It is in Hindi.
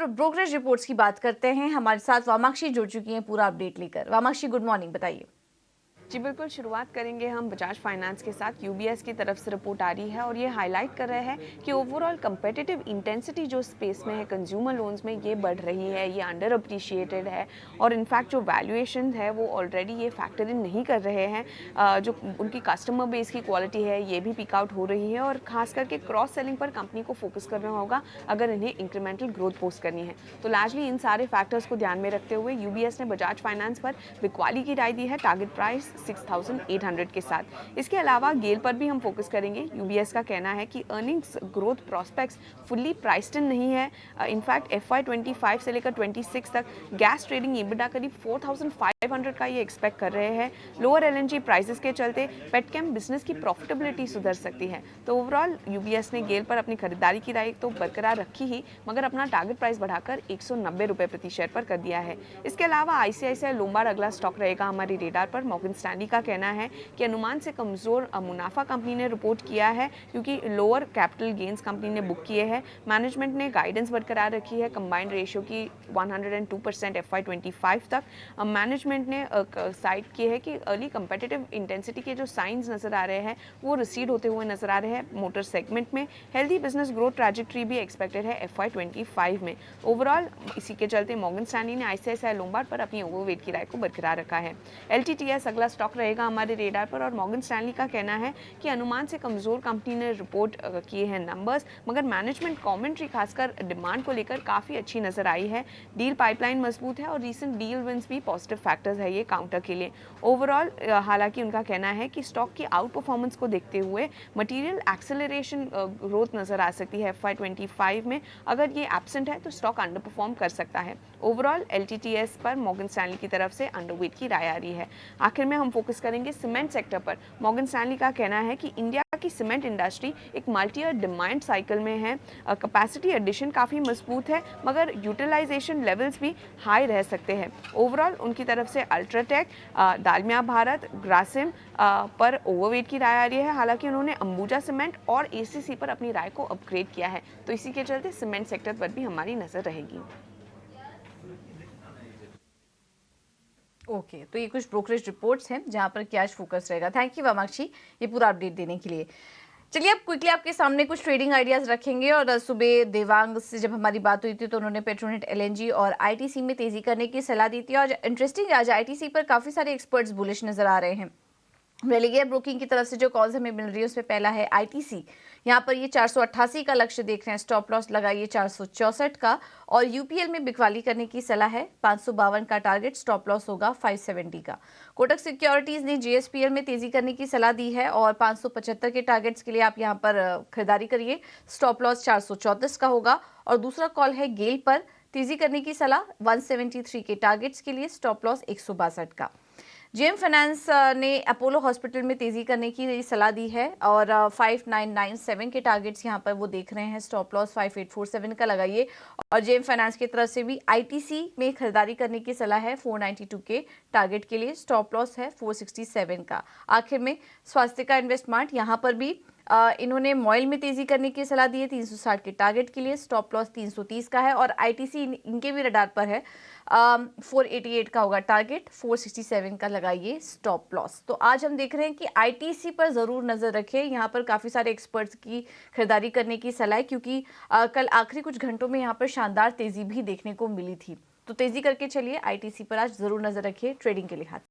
ब्रोकरेज रिपोर्ट्स की बात करते हैं। हमारे साथ वामाक्षी जुड़ चुकी हैं पूरा अपडेट लेकर। वामाक्षी, गुड मॉर्निंग, बताइए। जी बिल्कुल, शुरुआत करेंगे हम बजाज फाइनेंस के साथ। यूबीएस की तरफ से रिपोर्ट आ रही है और ये हाईलाइट कर रहे हैं कि ओवरऑल कंपेटिटिव इंटेंसिटी जो स्पेस में है कंज्यूमर लोन्स में, ये बढ़ रही है, ये अंडर अप्रिशिएटेड है और इनफैक्ट जो वैल्यूएशन है वो ऑलरेडी ये फैक्टर इन नहीं कर रहे हैं। जो उनकी कस्टमर बेस की क्वालिटी है ये भी पिक आउट हो रही है और खास करके क्रॉस सेलिंग पर कंपनी को फोकस करना होगा अगर इन्हें इंक्रीमेंटल ग्रोथ पोस्ट करनी है। तो लार्जली इन सारे फैक्टर्स को ध्यान में रखते हुए यूबीएस ने बजाज फाइनेंस पर बिकवाली की राय दी है टारगेट प्राइस 6,800 के साथ। इसके अलावा गेल पर भी हम फोकस करेंगे। यूबीएस का कहना है कि earnings growth prospects fully priced इन नहीं है। इनफैक्ट FY25 से लेकर 26 तक गैस ट्रेडिंग EBITDA करीब 4,500 का ये एक्सपेक्ट कर रहे हैं। लोअर LNG प्राइसेस के चलते पेटकेम बिजनेस की प्रॉफिटेबिलिटी सुधर सकती है। तो ओवरऑल यूबीएस ने गेल पर अपनी खरीदारी की राय तो बरकरार रखी ही, मगर अपना टारगेट प्राइस बढ़ाकर 190 रुपये प्रति शेयर पर कर दिया है। इसके अलावा आईसीआईसीआई लोम्बार्ड अगला स्टॉक रहेगा हमारी रेडार पर। मॉर्गन स्टैनली का कहना है कि अनुमान से कमजोर मुनाफा कंपनी ने रिपोर्ट किया है क्योंकि लोअर कैपिटल गेन्स कंपनी ने बुक किए हैं। मैनेजमेंट ने गाइडेंस बरकरार रखी है कंबाइंड रेशियो की 102% FY25 तक। मैनेजमेंट ने साइट की है कि अर्ली कंपेटिटिव इंटेंसिटी के जो साइंस नजर आ रहे हैं वो रिसीड होते हुए नजर आ रहे हैं मोटर सेगमेंट में। हेल्दी बिजनेस ग्रोथ ट्रैजेक्टरी भी एक्सपेक्टेड है FY25 में। ओवरऑल इसी के चलते मॉर्गन स्टैनली ने आईसीआईसीआई लोम्बार्ड पर अपनी ओवरवेट की राय को बरकरार रखा है। LTTS अगला स्टॉक रहेगा हमारे रेडार पर और मॉर्गन स्टैनली का कहना है कि अनुमान से कमजोर कंपनी ने रिपोर्ट किए हैं नंबर्स, मगर मैनेजमेंट कमेंट्री खासकर डिमांड को लेकर काफी अच्छी नजर आई है। डील पाइपलाइन मजबूत है और रीसेंट डील विंस भी पॉजिटिव फैक्टर्स है ये काउंटर के लिए। ओवरऑल हालांकि उनका कहना है कि स्टॉक की आउट परफॉर्मेंस को देखते हुए मटेरियल एक्सेलरेशन ग्रोथ नजर आ सकती है FY25 में। अगर ये एब्सेंट है तो स्टॉक अंडर परफॉर्म कर सकता है। ओवरऑल LTTS पर मॉर्गन स्टैनली की तरफ से अंडरवेट की राय आ रही है। आखिर में हम फोकस करेंगे सीमेंट सेक्टर पर। मॉर्गन स्टैनली का कहना है कि इंडिया की सीमेंट इंडस्ट्री एक मल्टी ईयर डिमांड साइकिल में है। कैपेसिटी एडिशन काफ़ी मजबूत है मगर यूटिलाइजेशन लेवल्स भी हाई रह सकते हैं। ओवरऑल उनकी तरफ से अल्ट्राटेक, दालमिया भारत, ग्रासिम पर ओवरवेट की राय आ रही है। हालांकि उन्होंने अंबुजा सीमेंट और ACC पर अपनी राय को अपग्रेड किया है। तो इसी के चलते सीमेंट सेक्टर पर भी हमारी नज़र रहेगी। ओके, तो ये कुछ ब्रोकरेज रिपोर्ट्स हैं जहां पर कैश फोकस रहेगा। थैंक यू वामाक्षी ये पूरा अपडेट देने के लिए। चलिए अब क्विकली आपके सामने कुछ ट्रेडिंग आइडियाज रखेंगे। और सुबह देवांग से जब हमारी बात हुई थी तो उन्होंने पेट्रोनेट LNG और ITC में तेजी करने की सलाह दी थी। और इंटरेस्टिंग, आज ITC पर काफी सारे एक्सपर्ट्स बुलिश नजर आ रहे हैं। रेलिगेयर ब्रोकिंग की तरफ से जो कॉल्स हमें मिल रही है उसमें पहला है ITC। यहाँ पर ये 488 का लक्ष्य देख रहे हैं, स्टॉप लॉस लगाइए 464 का। और UPL में बिकवाली करने की सलाह है, 552 का टारगेट, स्टॉप लॉस होगा 570 का। कोटक सिक्योरिटीज ने JSPL में तेजी करने की सलाह दी है और 575 के टारगेट्स के लिए आप यहाँ पर खरीदारी करिए, स्टॉप लॉस 434 का होगा। और दूसरा कॉल है गेल पर, तेजी करने की सलाह 173 के टारगेट्स के लिए, स्टॉप लॉस 162 का। JM फाइनेंस ने अपोलो हॉस्पिटल में तेजी करने की सलाह दी है और 5997 के टारगेट्स यहाँ पर वो देख रहे हैं, स्टॉप लॉस 5847 का लगाइए। और JM फाइनेंस की तरफ से भी ITC में खरीदारी करने की सलाह है 492 के टारगेट के लिए, स्टॉप लॉस है 467 का। आखिर में स्वास्थ्य का इन्वेस्टमेंट, यहाँ पर भी इन्होंने मॉइल में तेजी करने की सलाह दी है 360 के टारगेट के लिए, स्टॉप लॉस 330 का है। और ITC इनके भी रडार पर है, 488 का होगा टारगेट, 467 का लगाइए स्टॉप लॉस। तो आज हम देख रहे हैं कि ITC पर जरूर नजर रखें, यहाँ पर काफी सारे एक्सपर्ट्स की खरीदारी करने की सलाह है क्योंकि कल आखिरी कुछ घंटों में यहाँ पर शानदार तेजी भी देखने को मिली थी। तो तेजी करके चलिए, ITC पर आज जरूर नजर रखिए ट्रेडिंग के लिहाज।